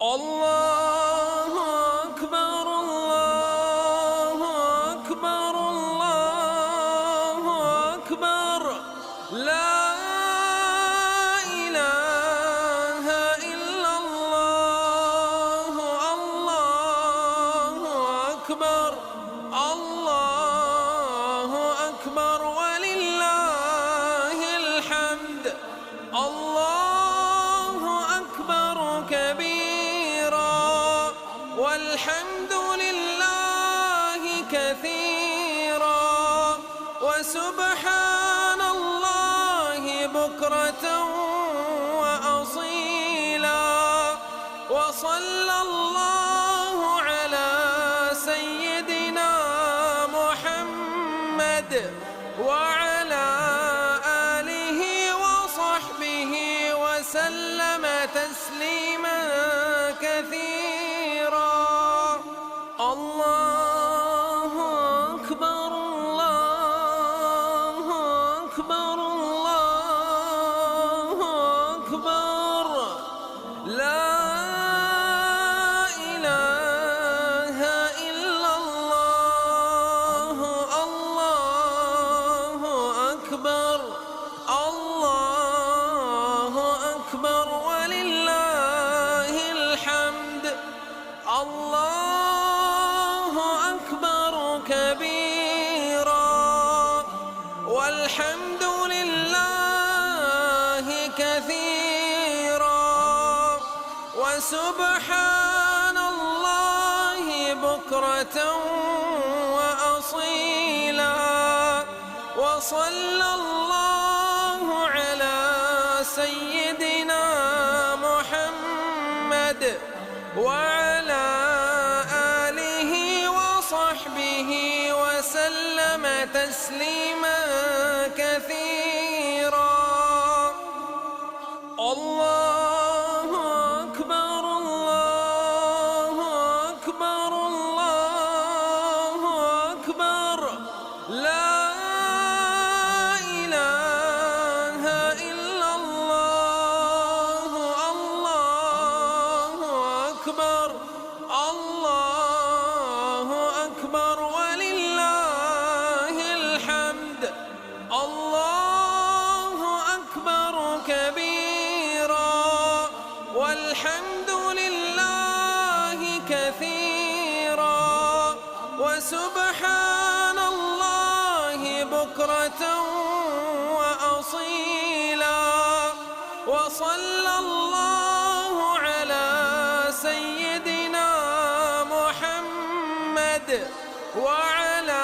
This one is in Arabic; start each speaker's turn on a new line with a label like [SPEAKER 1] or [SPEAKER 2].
[SPEAKER 1] الله أكبر الله أكبر الله أكبر لا إله إلا الله الله أكبر الله أكبر ولله الحمد الله أكبر كبيرا والحمد لله كثيرا وسبحان الله بكرة وأصيلا وصلى الله على سيدنا محمد وعلى آله وصحبه وسلم تسليما كثيرا الله أكبر الله أكبر الله أكبر لا إله إلا الله الله أكبر الله أكبر ولله الحمد الله أكبر كبيرا والحمد لله كثيرا وسبحان الله بكرة وأصيلا وصلى الله على سيدنا محمد وعلى آله وصحبه وسلم تسليما كثيرا الله أكبر الله أكبر الله أكبر لا إله إلا الله الله أكبر الله أكبر ولله الحمد الله أكبر كبيرا والحمد لله كثيرا وسبحان الله بكرة وأصيلا وصلى الله على سيدنا محمد وعلى